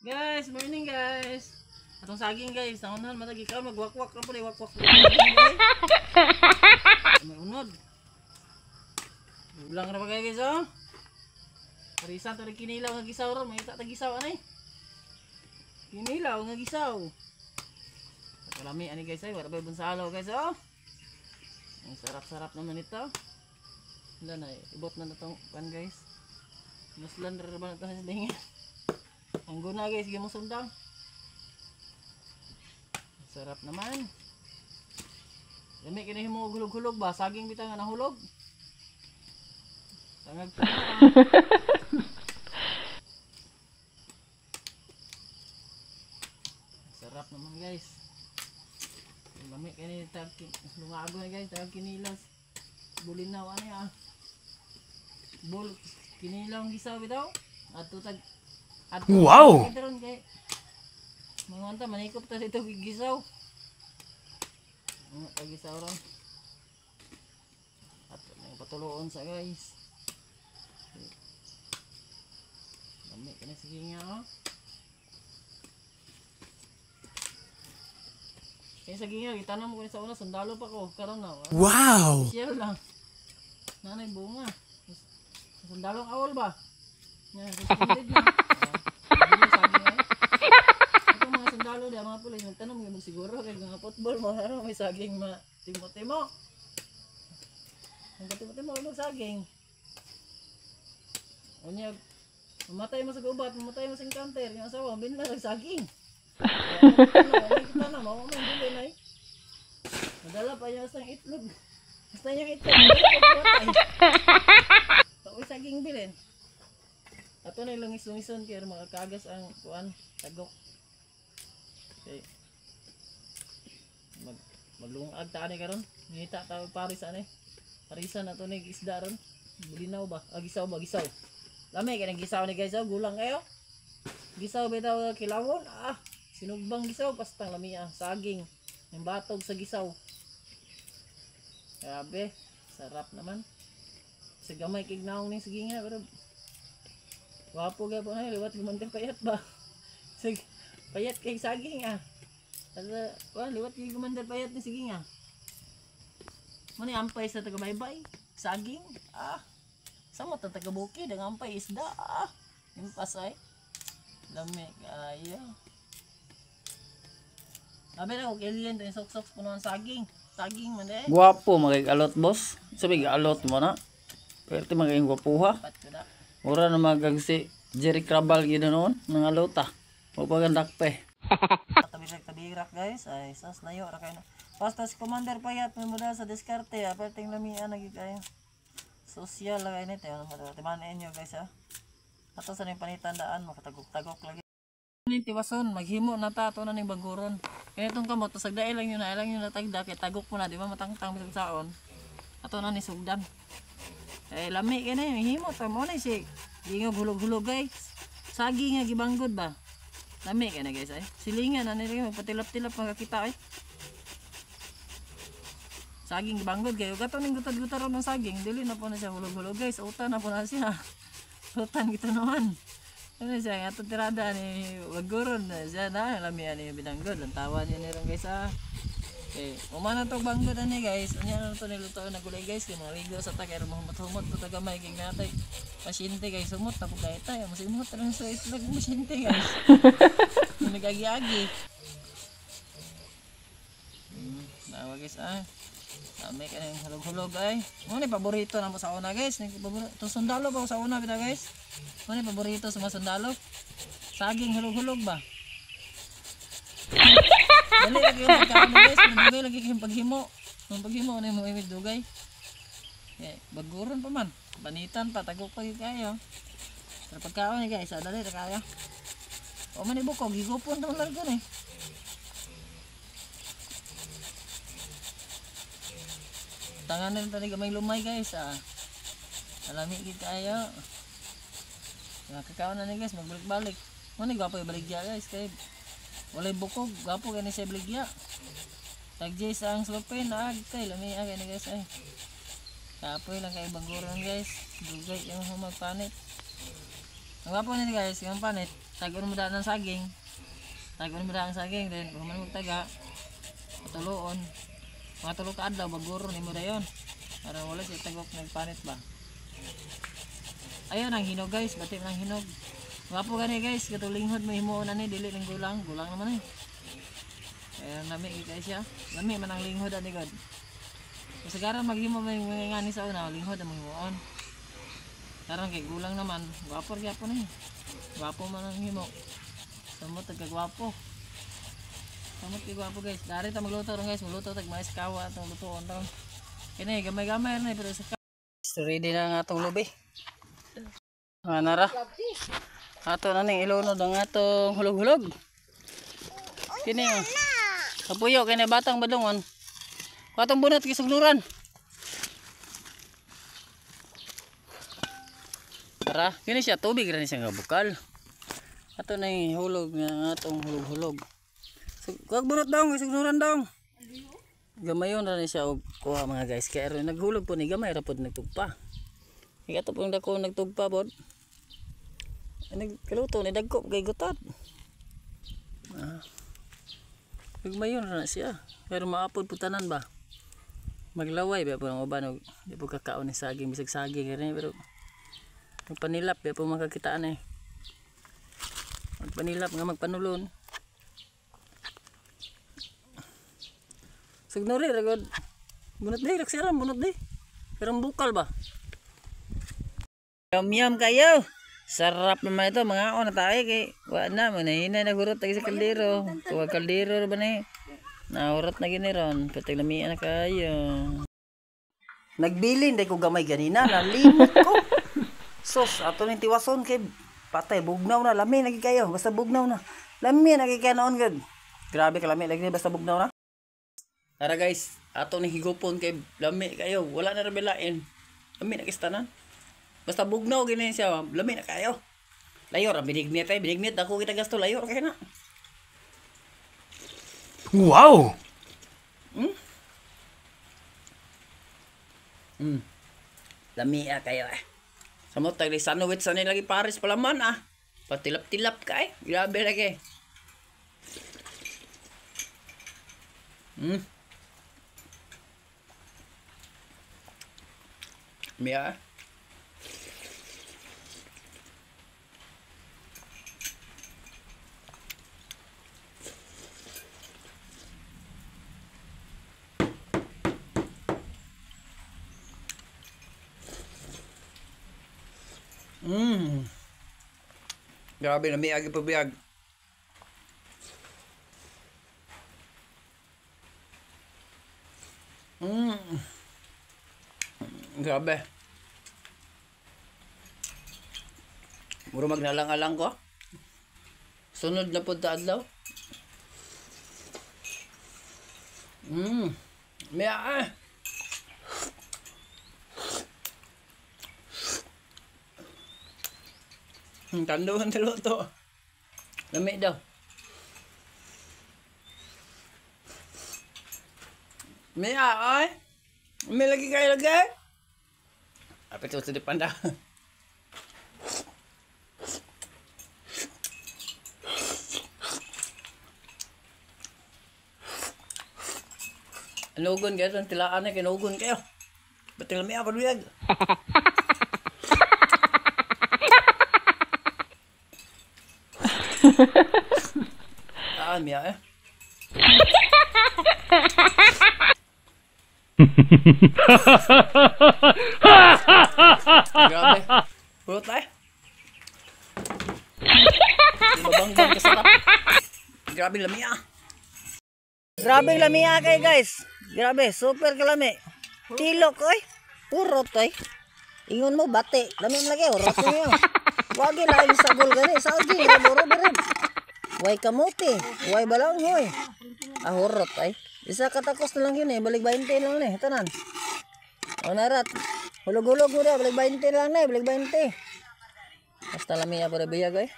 Guys, morning guys. Atong saging guys, naunhan matagi ka magwakwak ra pud wakwak. May unod. Ulang ra pa guys oh. Parisan to kinilaw nga gisaw ra, may tagisaw anay. Kinilaw nga gisaw. Kalami ani guys ay wala ba bunsalo guys oh. Ang sarap-sarap naman ito. Wala na ibot na natong pan guys. Mas lander ba na to sa dingin. Ang guna guys, gimo sundang. Sarap naman. Dami kini mo hulog-hulog ba? Saging bitaw nga nahulog. Tangag pa. Sarap naman guys. Dami kini tag lungago na guys, tag kinilas. Bulinaw ani ah. Bul kinilang gisaw bitaw. Adto tag wow! Mga anta, manikop ta dito gigisaw. Mga tagisaw ron. At may patuloon sa guys. Dami ka na sige nga oh. Kaya sige nga, itanam ko sa una, sundalo pa ko. Karoon na. Wow! Share lang. Nanay bunga. Sundalong awol ba? Yan, susunod na. Sundalo dia mga pulis nagtanong mo siguro kay mga football mo ano may saging ma timo-timo. Ang timo-timo mo saging. Unya mamatay mo sa gubat, mamatay mo sa encounter, yung asawa binla ng saging. Kita na mo may dili nay. Madala pa yung sang itlog. Basta yung itlog. Pag saging bilin. Ato na ilungis-lungison kaya makakagas ang kuan tagok. Okay. Maglungag ta ani karon. Ngita ta paris ani. Parisan nato ni isda ron. Bulinaw ba? Gisaw ba gisaw. Lami kay nang gisaw ni guys, gulang kayo. Gisaw bitaw kilawon. Sinugbang gisaw pastang lami saging. Yung batog sa gisaw. Grabe, sarap naman. Sa gamay kay naong ni sige nga pero wapo gyapon ay liwat gumantel payat ba. Sige. Payat kay saging liwat kay gumandar payat ni sige nga. Mani ampay sa taga-baybay, saging. Sama ta taga-bukid ang ampay isda. Impasay. Lami kaya. Abi na og alien din sok-sok puno ng saging. Saging man eh. Guwapo magig-alot boss. Sabi alot mo na. Pwerte maging gwapuha. Mura na magagsi Jerry Crabal ginoon ng alota. O pagandak pe. Tabirak guys, ay sas layo ra kay na. Basta si Commander Payat may muda sa diskarte, aperting lamian nagi kayo. Social lagay nito, timan inyo guys ha. Ato sa ning panitandaan makatagok-tagok lagi. Ning tiwason maghimo na ta ato na ning baguron. Kaya itong kamot sagdaay lang yun na ilang yun natagda kay tagok mo na di ba matangtang bisag saon. Ato na ni sugdan. Lami kay na himo ta mo na si gingog hulog-hulog guys. Saging nga gibanggod ba? Lami kay na guys ay. Silingan na nila magpatilap-tilap magkakita ay. Saging gibanggod kayo. Gato ning gutad-gutad ng saging. Dili na po na siya hulog-hulog guys. Utan na po na siya. Utan gito naman. Ano siya nga tirada ni Waguron na siya na lami ani binanggod. Lantawan niya nirang guys Okay, umana tong banggod ani guys. Unya na to niluto na gulay guys. Kay mga rigo sa takay humot-humot to tagamay kay natay. Pasyente guys, sumot na po kahit tayo. Masimot lang sa itlog mo pasyente guys. Nagagi-agi. Nawa guys Dami ka ng hulog-hulog ay. Ano ni paborito na mo sa una guys? Ito sundalo pa sa una bita guys. Ano ni paborito sa mga sundalo? Saging hulog-hulog ba? Dali lagi yung pagkaano guys. Dugay lagi yung paghimo. Yung paghimo ano yung mga dugay. Baguron pa man. Banitan pa. Tagok pa kayo. Pero pagkaon ni guys. Dali na kaya. O man ibukog. Higupon naman largo eh. Tangan na rin may lumay guys Alami kita ayo. Nakakaon na ni guys. Magbalik-balik. Ano gwapo yung baligya guys. Kaya walay bukog. Gwapo gani siya baligya. Tagjay sa ang slopin. Kay lami gani guys ay. Kapoy lang kay baguron guys. Dugay yung humagpanit. Ang gwapo nito guys. Yung panit. tagon mo daan ng saging. Tagon mo daan ng saging, then kung man magtaga, patuloon. Mga tulo ka adlaw, baguro ni mo dayon. Para wala siya tagok nagpanit ba. Ayun ang hinog guys, batim ng hinog. Wapo gani guys, katulinghod mo himuon ani dili ning gulang, gulang naman eh. Kaya lami guys ya. Lami man ang linghod ani god. Kasagaran maghimo may ngani sa una, linghod ang himuon. Karon kay gulang naman, wapo gyapon eh. Wapo man ang himo. Samot tagkagwapo. Samot kay gwapo guys. Dari ta magluto ron guys, magluto tag mais kawa atong lutoon ron. Kini gamay-gamay na pero sa ready na nga atong lubi. Nara. Ato na ning ilunod ang atong hulog-hulog. Kini oh. Kapuyo kini batang badungon. Katong bunot kisugnuran. Tara, kini siya tubig ra ni siya nga bukal. Ato na yung hulog nga atong hulog-hulog. So, kuwag bunot daw, kisugnuran daw. Gamayon ra ni siya og kuha mga guys. Kaya naghulog po ni gamay ra pod nagtugpa. Ikato po yung dako nagtugpa bod. Nagkaluto ni dagko kay gutat. Nagmayon na siya. Pero maapod putanan ba? Maglaway ba po ng uban. Di po kakaon ni saging. Bisag saging rin. Pero magpanilap. Di po makakitaan eh. Magpanilap nga magpanulon. Signori ragod. Bunot di. Raksiram bunot di. Pero bukal ba? Yum kayo. Sarap naman ito, mga na tayo kay wala na, manahina na hurot lagi sa kaldero. Kuwag kaldero ba na nahurot na giniron, patag lamian na kayo. Nagbilin, dahil ko gamay ganina, nalimot ko. Sos, ato ng tiwason kay patay, bugnaw na, lami lagi kayo, basta bugnaw na. Lami lagi kayo noon gud. Grabe ka lami lagi, basta bugnaw na. Tara guys, ato ng higupon kay lami kayo, wala na rebelain. Lami na kistanan. Basta bugnaw gini siya, lami na kayo. Layor, binignit ay, binignit ako kita gasto layor kaya na. Wow. Lami kayo eh. Samot tagli sandwich sa nilagi pares palaman ah. Patilap-tilap ka eh. Grabe lagi. Mia. Grabe na may agi pabiyag. Grabe. Muro magnalang-alang ko. Sunod na po ta adlaw. May tanduhan sa luto. Lami daw. May ay. May lagi kayo lagi. Apit sa depan dah. Anugon kayo sa tilaan na kinugon kayo. Ba't lami ako luyag? Mia eh. Grabe. Purot eh. Mabanggang kasarap. Grabe lamia. Grabe lamia kay guys. Grabe, super kalami. Tilok oy. Purot oy. Ingon mo bate. Lami mo lagi urot niyo. Wagi laing sagol gani. Saging raboro rin. Way kamote, way balanghoy. Ahurot ay. Isa katakos na lang yun eh, balik 20 lang eh, tanan. O narat, hulog-hulog mo na, balik 20 lang na eh, balik 20. Basta lamia para biyag eh.